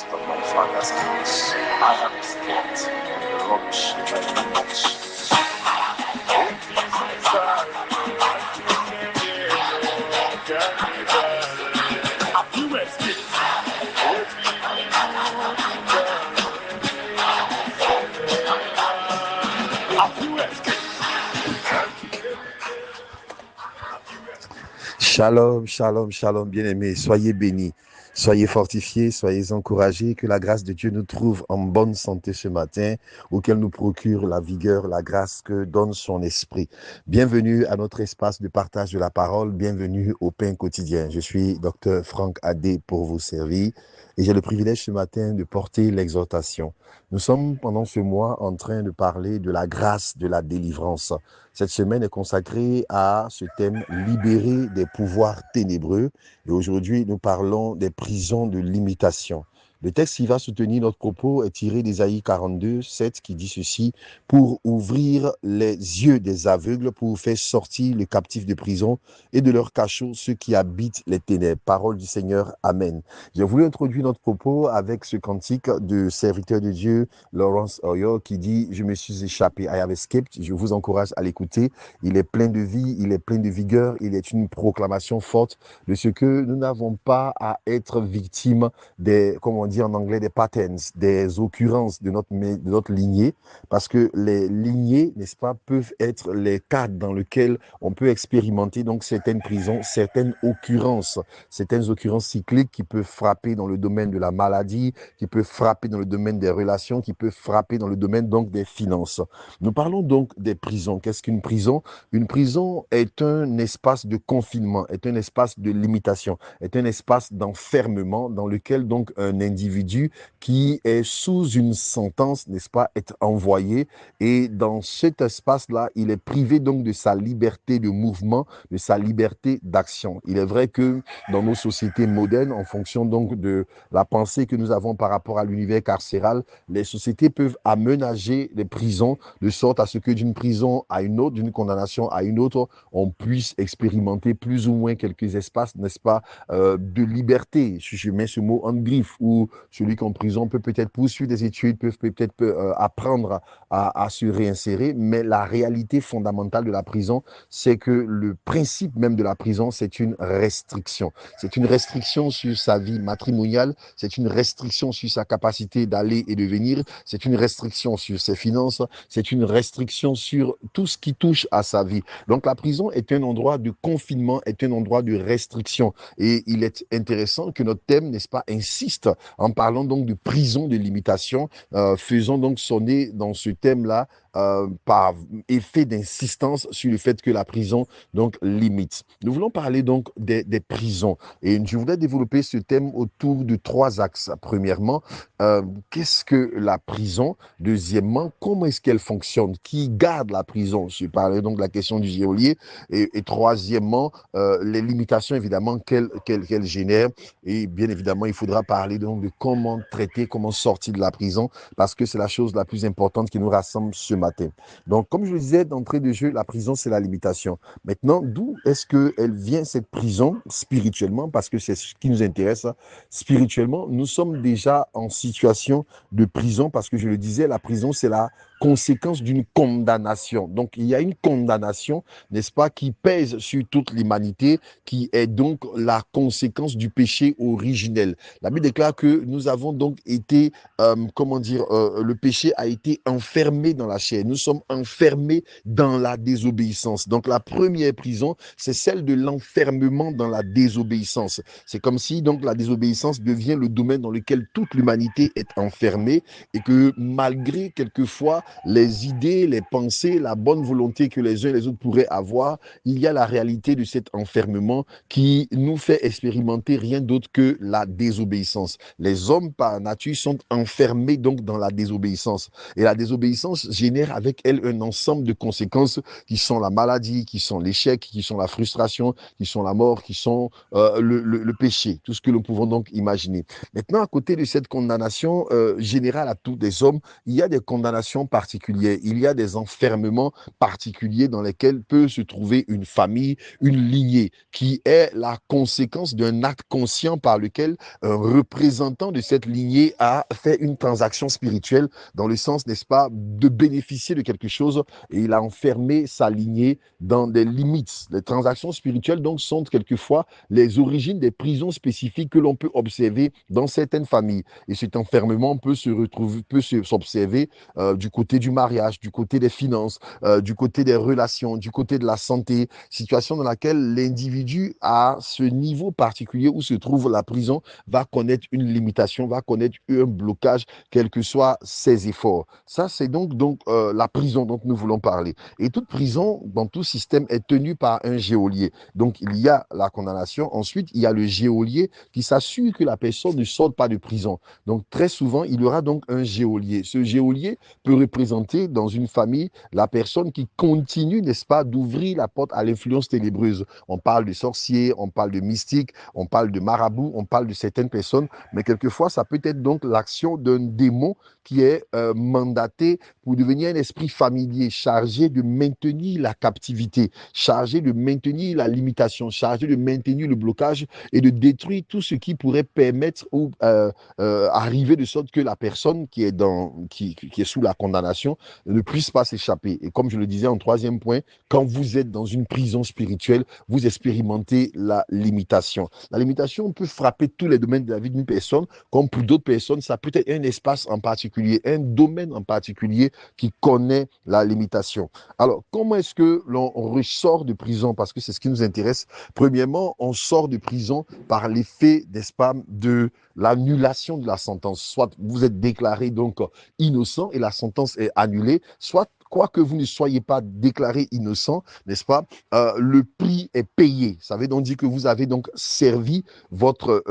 of my father's house. I have escaped the rubbish very much. Shalom, shalom, shalom, bien-aimés. Soyez bénis, soyez fortifiés, soyez encouragés. Que la grâce de Dieu nous trouve en bonne santé ce matin, auquel nous procure la vigueur, la grâce que donne son esprit. Bienvenue à notre espace de partage de la parole. Bienvenue au pain quotidien. Je suis Dr Franck Adé pour vous servir et j'ai le privilège ce matin de porter l'exhortation. Nous sommes pendant ce mois en train de parler de la grâce de la délivrance. Cette semaine est consacrée à ce thème « Libérer des pouvoirs ténébreux ». Et aujourd'hui, nous parlons des prisons de limitation. Le texte qui va soutenir notre propos est tiré d'Ésaïe 42, 7, qui dit ceci: « Pour ouvrir les yeux des aveugles, pour faire sortir les captifs de prison et de leur cachot ceux qui habitent les ténèbres. » Parole du Seigneur, Amen. J'ai voulu introduire notre propos avec ce cantique de serviteur de Dieu, Lawrence Oyo, qui dit « Je me suis échappé, I have escaped ». Je vous encourage à l'écouter. Il est plein de vie, il est plein de vigueur, il est une proclamation forte de ce que nous n'avons pas à être victimes des, comme on dit en anglais, des patterns, des occurrences de notre lignée, parce que les lignées, n'est-ce pas, peuvent être les cadres dans lesquels on peut expérimenter donc certaines prisons, certaines occurrences cycliques qui peuvent frapper dans le domaine de la maladie, qui peuvent frapper dans le domaine des relations, qui peuvent frapper dans le domaine donc des finances. Nous parlons donc des prisons. Qu'est-ce qu'une prison? Une prison est un espace de confinement, est un espace de limitation, est un espace d'enfermement dans lequel donc un individu qui est sous une sentence, n'est-ce pas, est envoyé, et dans cet espace-là, il est privé donc de sa liberté de mouvement, de sa liberté d'action. Il est vrai que dans nos sociétés modernes, en fonction donc de la pensée que nous avons par rapport à l'univers carcéral, les sociétés peuvent aménager les prisons de sorte à ce que d'une prison à une autre, d'une condamnation à une autre, on puisse expérimenter plus ou moins quelques espaces, n'est-ce pas, de liberté. Je mets ce mot en griffe, où celui qui est en prison peut peut-être poursuivre des études, peut peut-être apprendre à se réinsérer, mais la réalité fondamentale de la prison, c'est que le principe même de la prison, c'est une restriction. C'est une restriction sur sa vie matrimoniale, c'est une restriction sur sa capacité d'aller et de venir, c'est une restriction sur ses finances, c'est une restriction sur tout ce qui touche à sa vie. Donc la prison est un endroit de confinement, est un endroit de restriction. Et il est intéressant que notre thème, n'est-ce pas, insiste en parlant donc de prison de limitation, faisant donc sonner dans ce thème-là par effet d'insistance sur le fait que la prison donc limite. Nous voulons parler donc des prisons et je voudrais développer ce thème autour de 3 axes. Premièrement, qu'est-ce que la prison? Deuxièmement, comment est-ce qu'elle fonctionne? Qui garde la prison? Je parlais donc de la question du geôlier. Et troisièmement, les limitations évidemment qu'elle génère. Et bien évidemment, il faudra parler donc de comment traiter, comment sortir de la prison, parce que c'est la chose la plus importante qui nous rassemble ce matin. Donc, comme je le disais d'entrée de jeu, la prison, c'est la limitation. Maintenant, d'où est-ce qu'elle vient, cette prison, spirituellement? Parce que c'est ce qui nous intéresse. Spirituellement, nous sommes déjà en situation de prison, parce que je le disais, la prison, c'est la conséquence d'une condamnation. Donc, il y a une condamnation, n'est-ce pas, qui pèse sur toute l'humanité, qui est donc la conséquence du péché originel. La Bible déclare que nous avons donc été, le péché a été enfermé dans la chair. Nous sommes enfermés dans la désobéissance. Donc, la première prison, c'est celle de l'enfermement dans la désobéissance. C'est comme si donc la désobéissance devient le domaine dans lequel toute l'humanité est enfermée et que malgré quelquefois les idées, les pensées, la bonne volonté que les uns et les autres pourraient avoir, il y a la réalité de cet enfermement qui nous fait expérimenter rien d'autre que la désobéissance. Les hommes par nature sont enfermés donc dans la désobéissance. Et la désobéissance génère avec elle un ensemble de conséquences qui sont la maladie, qui sont l'échec, qui sont la frustration, qui sont la mort, qui sont le péché, tout ce que nous pouvons donc imaginer. Maintenant, à côté de cette condamnation générale à tous les hommes, il y a des condamnations particulières. Il y a des enfermements particuliers dans lesquels peut se trouver une famille, une lignée, qui est la conséquence d'un acte conscient par lequel un représentant de cette lignée a fait une transaction spirituelle dans le sens, n'est-ce pas, de bénéficier de quelque chose et il a enfermé sa lignée dans des limites. Les transactions spirituelles donc sont quelquefois les origines des prisons spécifiques que l'on peut observer dans certaines familles. Et cet enfermement peut s'observer du côté du mariage, du côté des finances, du côté des relations, du côté de la santé, situation dans laquelle l'individu à ce niveau particulier où se trouve la prison va connaître une limitation, va connaître un blocage, quels que soient ses efforts. Ça, c'est donc la prison dont nous voulons parler. Et toute prison, dans tout système, est tenue par un geôlier. Donc, il y a la condamnation. Ensuite, il y a le geôlier qui s'assure que la personne ne sorte pas de prison. Donc, très souvent, il y aura donc un geôlier. Ce geôlier peut représenter dans une famille la personne qui continue, n'est-ce pas, d'ouvrir la porte à l'influence ténébreuse. On parle de sorciers, on parle de mystiques, on parle de marabouts, on parle de certaines personnes, mais quelquefois, ça peut être donc l'action d'un démon qui est mandaté pour devenir un esprit familier, chargé de maintenir la captivité, chargé de maintenir la limitation, chargé de maintenir le blocage et de détruire tout ce qui pourrait permettre ou arriver de sorte que la personne qui est sous la condamnation ne puisse pas s'échapper. Et comme je le disais en troisième point, quand vous êtes dans une prison spirituelle, vous expérimentez la limitation. La limitation peut frapper tous les domaines de la vie d'une personne, comme pour d'autres personnes, ça peut être un espace en particulier, un domaine en particulier qui connaît la limitation. Alors, comment est-ce que l'on ressort de prison? Parce que c'est ce qui nous intéresse. Premièrement, on sort de prison par l'effet, n'est-ce pas, de l'annulation de la sentence. Soit vous êtes déclaré donc innocent et la sentence est annulée, soit quoique vous ne soyez pas déclaré innocent, n'est-ce pas, le prix est payé. Ça veut donc dire que vous avez donc servi votre,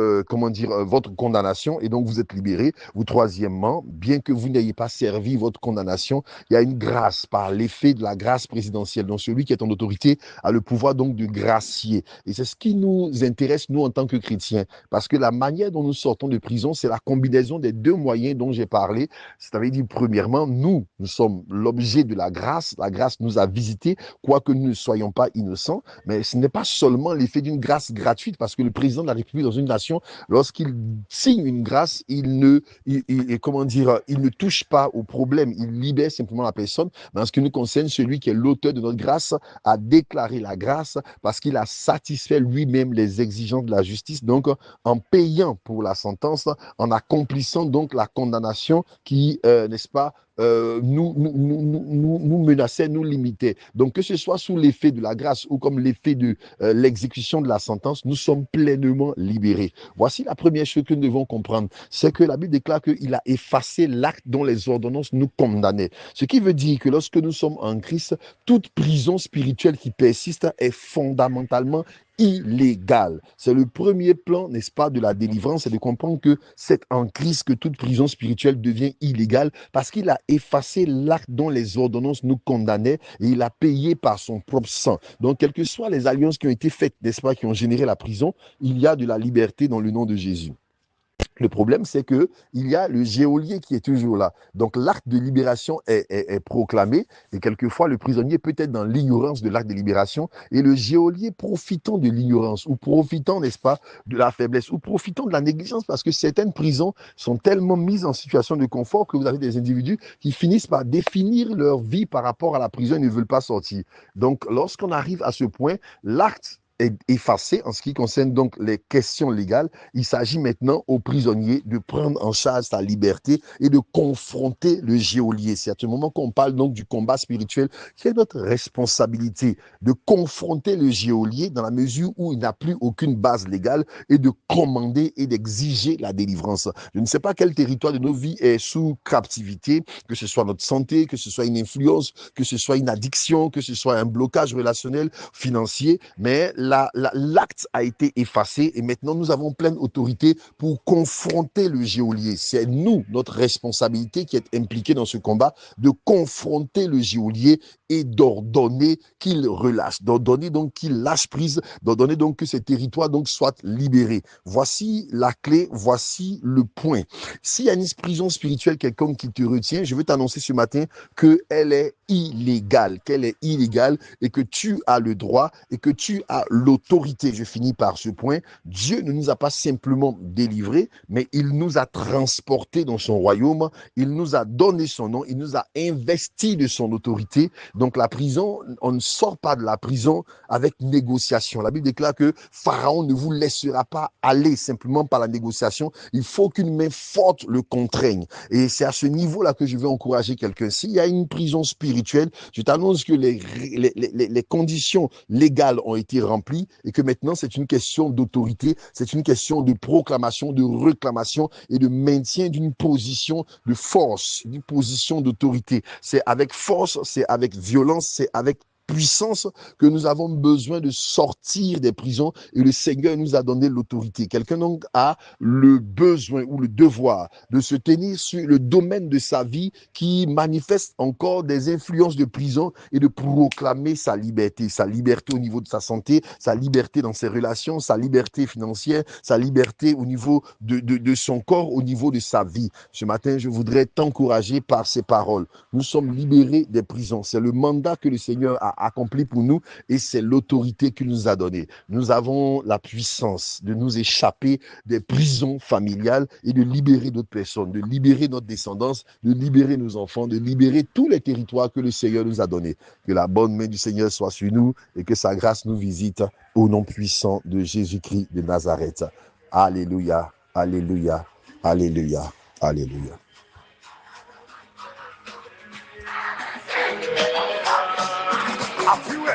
votre condamnation et donc vous êtes libéré. Ou troisièmement, bien que vous n'ayez pas servi votre condamnation, il y a une grâce par l'effet de la grâce présidentielle. Donc celui qui est en autorité a le pouvoir donc de gracier. Et c'est ce qui nous intéresse, nous, en tant que chrétiens, parce que la manière dont nous sortons de prison, c'est la combinaison des deux moyens dont j'ai parlé. C'est-à-dire, premièrement, nous sommes l'objet de la grâce nous a visités, quoique nous ne soyons pas innocents, mais ce n'est pas seulement l'effet d'une grâce gratuite, parce que le président de la République dans une nation, lorsqu'il signe une grâce, il ne touche pas au problème, il libère simplement la personne, mais en ce qui nous concerne, celui qui est l'auteur de notre grâce a déclaré la grâce parce qu'il a satisfait lui-même les exigences de la justice, donc en payant pour la sentence, en accomplissant donc la condamnation qui, n'est-ce pas, nous menaçait, nous limitait. Donc, que ce soit sous l'effet de la grâce ou comme l'effet de l'exécution de la sentence, nous sommes pleinement libérés. Voici la première chose que nous devons comprendre, c'est que la Bible déclare qu'il a effacé l'acte dont les ordonnances nous condamnaient. Ce qui veut dire que lorsque nous sommes en Christ, toute prison spirituelle qui persiste est fondamentalement illégal. C'est le premier plan, n'est-ce pas, de la délivrance, c'est de comprendre que c'est en Christ que toute prison spirituelle devient illégale parce qu'il a effacé l'acte dont les ordonnances nous condamnaient et il a payé par son propre sang. Donc, quelles que soient les alliances qui ont été faites, n'est-ce pas, qui ont généré la prison, il y a de la liberté dans le nom de Jésus. Le problème, c'est qu'il y a le geôlier qui est toujours là. Donc, l'acte de libération est proclamé et quelquefois, le prisonnier peut être dans l'ignorance de l'acte de libération et le geôlier profitant de l'ignorance ou profitant, n'est-ce pas, de la faiblesse ou profitant de la négligence parce que certaines prisons sont tellement mises en situation de confort que vous avez des individus qui finissent par définir leur vie par rapport à la prison et ne veulent pas sortir. Donc, lorsqu'on arrive à ce point, l'acte est effacé en ce qui concerne donc les questions légales. Il s'agit maintenant aux prisonniers de prendre en charge sa liberté et de confronter le geôlier. C'est à ce moment qu'on parle donc du combat spirituel qui est notre responsabilité de confronter le geôlier dans la mesure où il n'a plus aucune base légale et de commander et d'exiger la délivrance. Je ne sais pas quel territoire de nos vies est sous captivité, que ce soit notre santé, que ce soit une influence, que ce soit une addiction, que ce soit un blocage relationnel, financier, mais l'acte a été effacé et maintenant nous avons pleine autorité pour confronter le geôlier. C'est nous, notre responsabilité qui est impliquée dans ce combat, de confronter le geôlier et d'ordonner qu'il relâche, d'ordonner donc qu'il lâche prise, d'ordonner donc que ces territoires donc soient libérés. Voici la clé, voici le point. S'il y a une prison spirituelle quelconque qui te retient, je veux t'annoncer ce matin qu'elle est illégale, et que tu as le droit et que tu as l'autorité. Je finis par ce point. Dieu ne nous a pas simplement délivrés, mais il nous a transportés dans son royaume, il nous a donné son nom, il nous a investi de son autorité. Donc la prison, on ne sort pas de la prison avec négociation. La Bible déclare que Pharaon ne vous laissera pas aller simplement par la négociation. Il faut qu'une main forte le contraigne. Et c'est à ce niveau-là que je veux encourager quelqu'un. S'il y a une prison spirituelle, je t'annonce que les conditions légales ont été remplies et que maintenant c'est une question d'autorité, c'est une question de proclamation, de réclamation et de maintien d'une position de force, d'une position d'autorité. C'est avec force, c'est avec violence, c'est avec puissance que nous avons besoin de sortir des prisons et le Seigneur nous a donné l'autorité. Quelqu'un donc a le besoin ou le devoir de se tenir sur le domaine de sa vie qui manifeste encore des influences de prison et de proclamer sa liberté au niveau de sa santé, sa liberté dans ses relations, sa liberté financière, sa liberté au niveau de son corps, au niveau de sa vie. Ce matin, je voudrais t'encourager par ces paroles. Nous sommes libérés des prisons. C'est le mandat que le Seigneur a accompli pour nous et c'est l'autorité qu'il nous a donnée. Nous avons la puissance de nous échapper des prisons familiales et de libérer d'autres personnes, de libérer notre descendance, de libérer nos enfants, de libérer tous les territoires que le Seigneur nous a donnés. Que la bonne main du Seigneur soit sur nous et que sa grâce nous visite au nom puissant de Jésus-Christ de Nazareth. Alléluia, alléluia, alléluia, alléluia. I feel